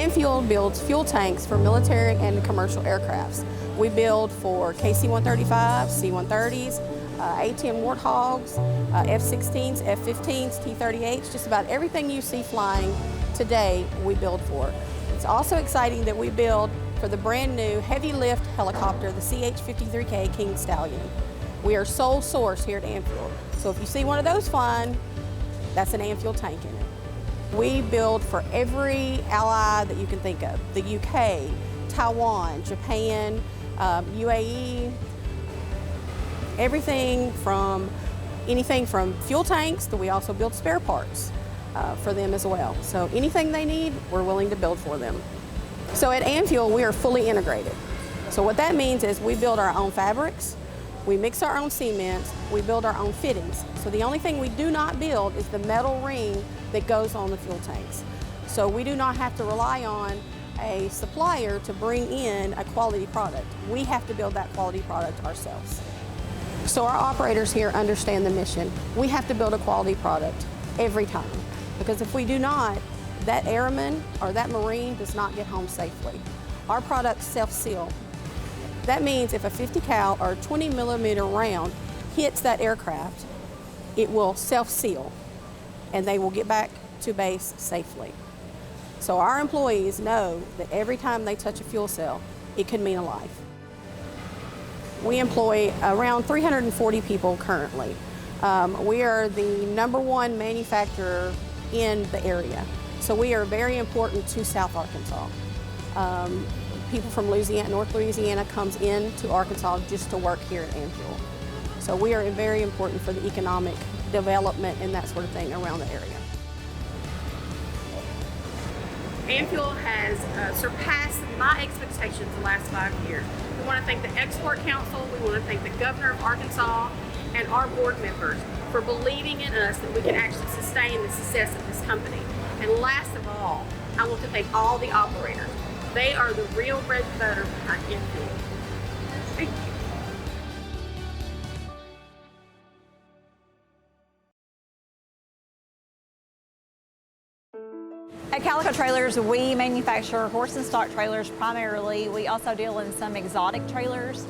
Amfuel builds fuel tanks for military and commercial aircrafts. We build for KC-135s, C-130s, A-10 Warthogs, F-16s, F-15s, T-38s, just about everything you see flying today we build for. It's also exciting that we build for the brand new heavy lift helicopter, the CH-53K King Stallion. We are sole source here at Amfuel. So if you see one of those flying, that's an Amfuel tank in it. We build for every ally that you can think of, the UK, Taiwan, Japan, UAE, anything from fuel tanks, that we also build spare parts for them as well. So anything they need, we're willing to build for them. So at Amfuel, we are fully integrated. So what that means is we build our own fabrics, we mix our own cements, we build our own fittings. So the only thing we do not build is the metal ring that goes on the fuel tanks. So we do not have to rely on a supplier to bring in a quality product. We have to build that quality product ourselves. So our operators here understand the mission. We have to build a quality product every time, because if we do not, that airman or that Marine does not get home safely. Our products self-seal. That means if a 50 cal or 20 millimeter round hits that aircraft, it will self-seal and they will get back to base safely. So our employees know that every time they touch a fuel cell, it could mean a life. We employ around 340 people currently. We are the #1 manufacturer in the area. So we are very important to South Arkansas. People from Louisiana, North Louisiana comes into Arkansas just to work here at Amfuel. So we are very important for the economic development and that sort of thing around the area. Amfuel has surpassed my expectations the last 5 years. We want to thank the Export Council, we want to thank the Governor of Arkansas and our board members for believing in us that we can actually sustain the success of this company. And last of all, I want to thank all the operators. They are the real bread and butter behind Amfuel. Thank you. At Calico Trailers, we manufacture horse and stock trailers primarily. We also deal in some exotic trailers.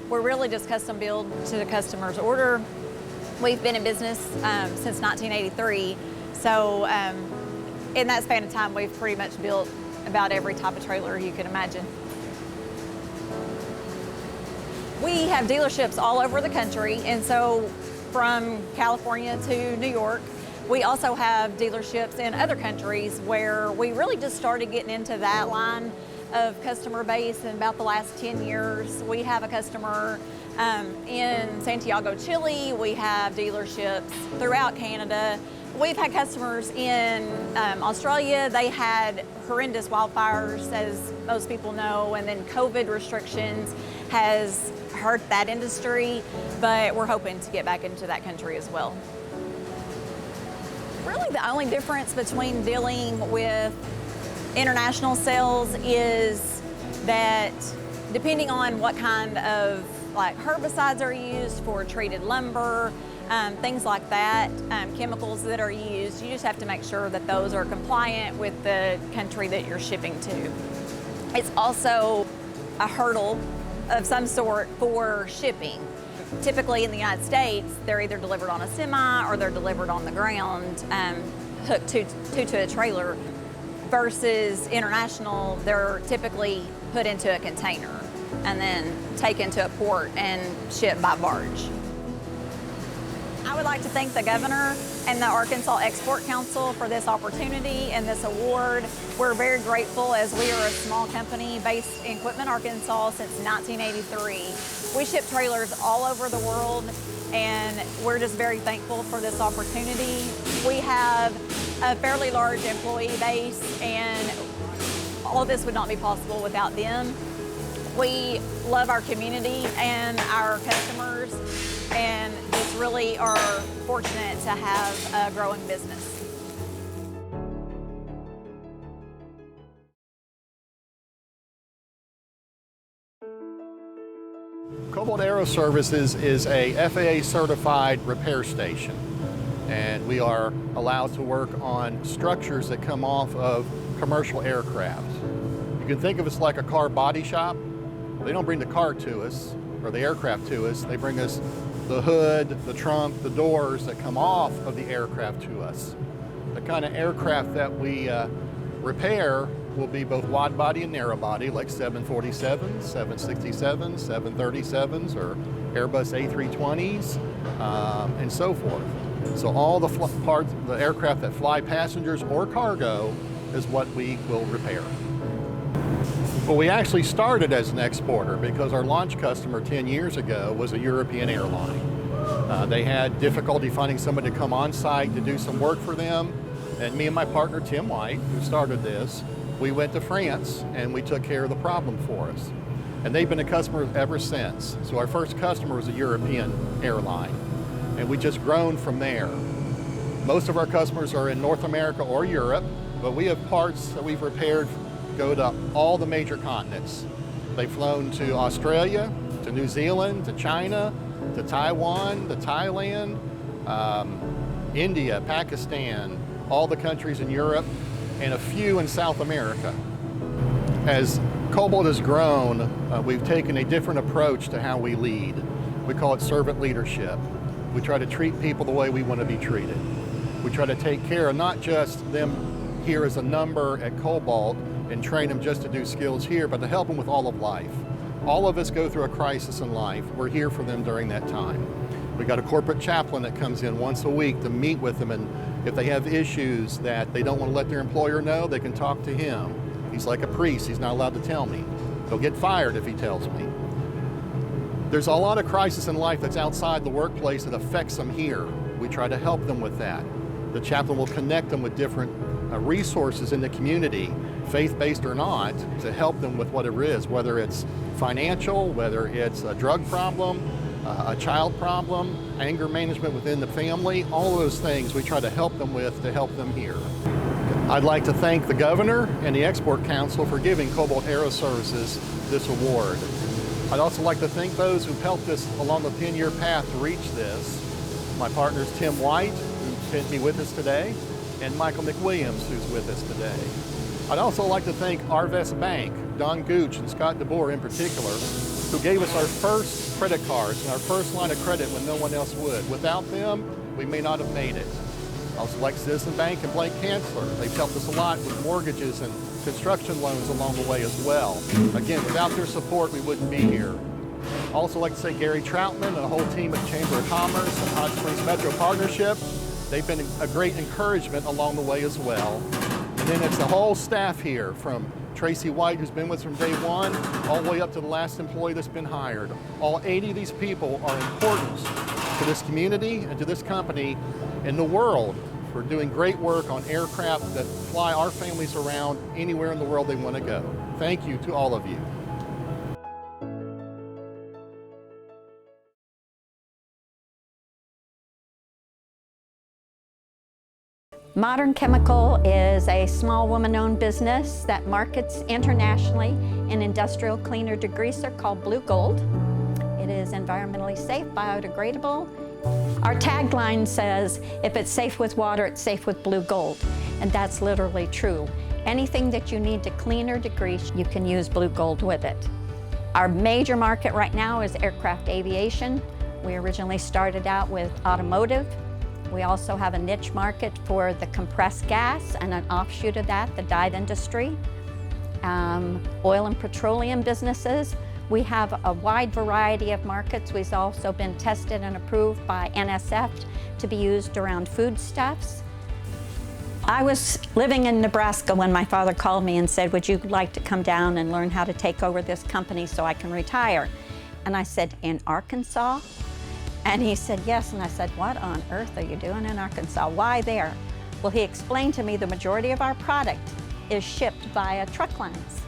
We're really just custom built to the customer's order. We've been in business since 1983, so in that span of time, we've pretty much built about every type of trailer you can imagine. We have dealerships all over the country, and so from California to New York. We also have dealerships in other countries where we really just started getting into that line of customer base in about the last 10 years. We have a customer in Santiago, Chile. We have dealerships throughout Canada. We've had customers in Australia. They had horrendous wildfires, as most people know, and then COVID restrictions has hurt that industry, but we're hoping to get back into that country as well. Really the only difference between dealing with international sales is that depending on what kind of herbicides are used for treated lumber, things like that, chemicals that are used, you just have to make sure that those are compliant with the country that you're shipping to. It's also a hurdle of some sort for shipping. Typically in the United States, they're either delivered on a semi or they're delivered on the ground, hooked to a trailer, versus international, they're typically put into a container and then taken to a port and shipped by barge. I would like to thank the Governor and the Arkansas Export Council for this opportunity and this award. We're very grateful, as we are a small company based in Quitman, Arkansas since 1983. We ship trailers all over the world, and we're just very thankful for this opportunity. We have a fairly large employee base, and all of this would not be possible without them. We love our community and our customers, and just really are fortunate to have a growing business. Cobalt Aero Services is a FAA certified repair station. and we are allowed to work on structures that come off of commercial aircraft. You can think of us like a car body shop. They don't bring the car to us or the aircraft to us. They bring us the hood, the trunk, the doors that come off of the aircraft to us. The kind of aircraft that we repair will be both wide body and narrow body, like 747s, 767s, 737s, or Airbus A320s, and so forth. So all the parts, the aircraft that fly passengers or cargo is what we will repair. Well, we actually started as an exporter because our launch customer 10 years ago was a European airline. They had difficulty finding somebody to come on site to do some work for them. And me and my partner, Tim White, who started this, we went to France and we took care of the problem for us. And they've been a customer ever since. So our first customer was a European airline, and we just grown from there. Most of our customers are in North America or Europe, but we have parts that we've repaired go to all the major continents. They've flown to Australia, to New Zealand, to China, to Taiwan, to Thailand, India, Pakistan, all the countries in Europe, and a few in South America. As Cobalt has grown, we've taken a different approach to how we lead. We call it servant leadership. We try to treat people the way we want to be treated. We try to take care of not just them here as a number at Cobalt and train them just to do skills here, but to help them with all of life. All of us go through a crisis in life. We're here for them during that time. We got a corporate chaplain that comes in once a week to meet with them, and if they have issues that they don't want to let their employer know, they can talk to him. He's like a priest, he's not allowed to tell me. He'll get fired if he tells me. There's a lot of crisis in life that's outside the workplace that affects them here. We try to help them with that. The chaplain will connect them with different resources in the community, faith-based or not, to help them with whatever it is, whether it's financial, whether it's a drug problem, a child problem, anger management within the family, all of those things we try to help them with to help them here. I'd like to thank the Governor and the Export Council for giving Cobalt Aero Services this award. I'd also like to thank those who've helped us along the 10-year path to reach this. My partners Tim White, who sent me with us today, and Michael McWilliams, who's with us today. I'd also like to thank Arvest Bank, Don Gooch and Scott DeBoer in particular, who gave us our first credit cards and our first line of credit when no one else would. Without them, we may not have made it. I also like Citizen Bank and Blake Kanzler. They've helped us a lot with mortgages and construction loans along the way as well. Again, without their support, we wouldn't be here. I also like to say Gary Troutman and the whole team at Chamber of Commerce and Hot Springs Metro Partnership. They've been a great encouragement along the way as well. And then it's the whole staff here, from Tracy White, who's been with us from day one, all the way up to the last employee that's been hired. All 80 of these people are important to this community and to this company in the world for doing great work on aircraft that fly our families around anywhere in the world they want to go. Thank you to all of you. Modern Chemical is a small woman-owned business that markets internationally an industrial cleaner degreaser called Blue Gold. It is environmentally safe, biodegradable. Our tagline says, if it's safe with water, it's safe with Blue Gold. And that's literally true. Anything that you need to clean or degrease, you can use Blue Gold with it. Our major market right now is aircraft aviation. We originally started out with automotive. We also have a niche market for the compressed gas and an offshoot of that, the dive industry, oil and petroleum businesses. We have a wide variety of markets. We've also been tested and approved by NSF to be used around foodstuffs. I was living in Nebraska when my father called me and said, would you like to come down and learn how to take over this company so I can retire? And I said, in Arkansas? And he said, yes. And I said, what on earth are you doing in Arkansas? Why there? Well, he explained to me the majority of our product is shipped via truck lines.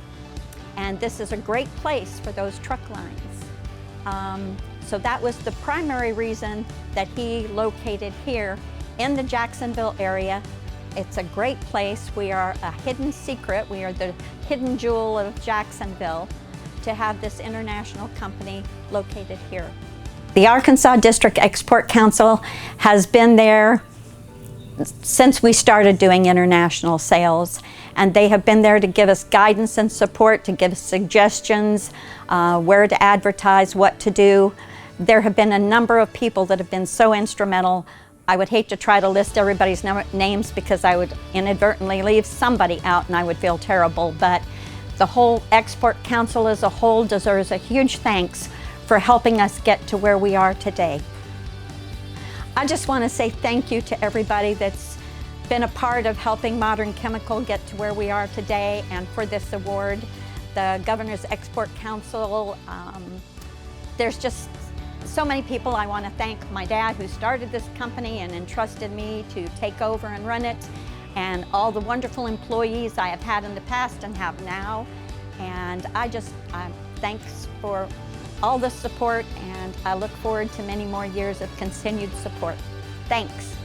And this is a great place for those truck lines. So that was the primary reason that he located here in the Jacksonville area. It's a great place. We are a hidden secret. We are the hidden jewel of Jacksonville to have this international company located here. The Arkansas District Export Council has been there since we started doing international sales, and they have been there to give us guidance and support, to give us suggestions, where to advertise, what to do. There have been a number of people that have been so instrumental. I would hate to try to list everybody's names because I would inadvertently leave somebody out and I would feel terrible, but the whole Export Council as a whole deserves a huge thanks for helping us get to where we are today. I just want to say thank you to everybody that's been a part of helping Modern Chemical get to where we are today, and for this award, the Governor's Export Council. There's just so many people I want to thank. My dad, who started this company and entrusted me to take over and run it, and all the wonderful employees I have had in the past and have now. And thanks for all the support, and I look forward to many more years of continued support. Thanks.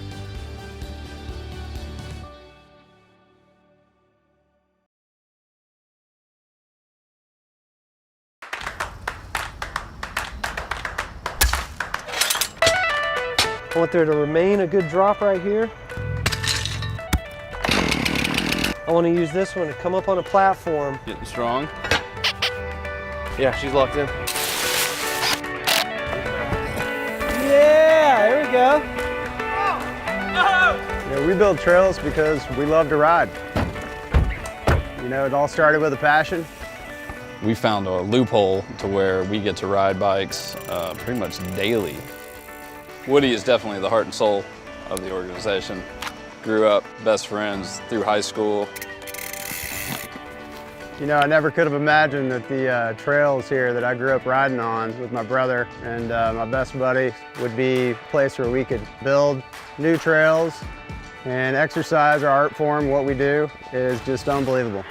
I want there to remain a good drop right here. I want to use this one to come up on a platform. Getting strong. Yeah, she's locked in. Yeah, there we go. You know, we build trails because we love to ride. You know, it all started with a passion. We found a loophole to where we get to ride bikes pretty much daily. Woody is definitely the heart and soul of the organization. Grew up best friends through high school. You know, I never could have imagined that the trails here that I grew up riding on with my brother and my best buddy would be a place where we could build new trails and exercise our art form. What we do is just unbelievable.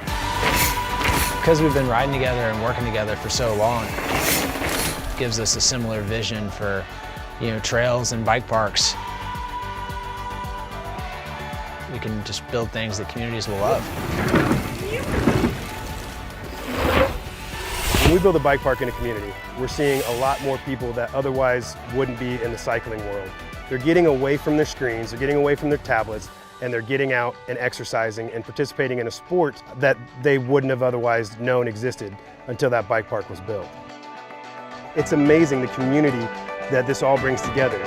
Because we've been riding together and working together for so long, it gives us a similar vision for, you know, trails and bike parks. We can just build things that communities will love. When we build a bike park in a community, we're seeing a lot more people that otherwise wouldn't be in the cycling world. They're getting away from their screens, they're getting away from their tablets, and they're getting out and exercising and participating in a sport that they wouldn't have otherwise known existed until that bike park was built. It's amazing the community that this all brings together.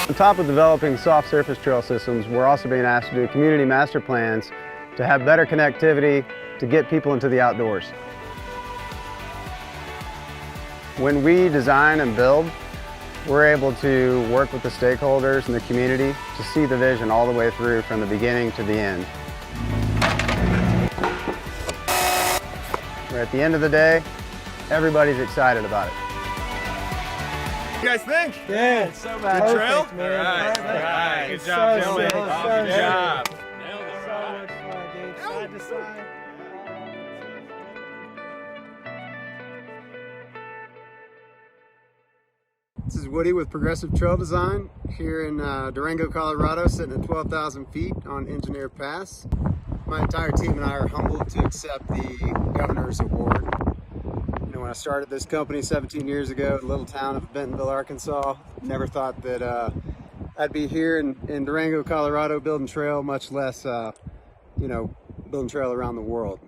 On top of developing soft surface trail systems, we're also being asked to do community master plans to have better connectivity to get people into the outdoors. When we design and build, we're able to work with the stakeholders and the community to see the vision all the way through from the beginning to the end. Where at the end of the day, everybody's excited about it. What do you guys think? Yeah, it's so bad. Good trail? Man. All right. Good job, gentlemen. Good job. Nailed it. So much fun, dude. Side to side. This is Woody with Progressive Trail Design here in Durango, Colorado, sitting at 12,000 feet on Engineer Pass. My entire team and I are humbled to accept the Governor's Award. You know, when I started this company 17 years ago in a little town of Bentonville, Arkansas, never thought that I'd be here in Durango, Colorado building trail, much less, you know, building trail around the world.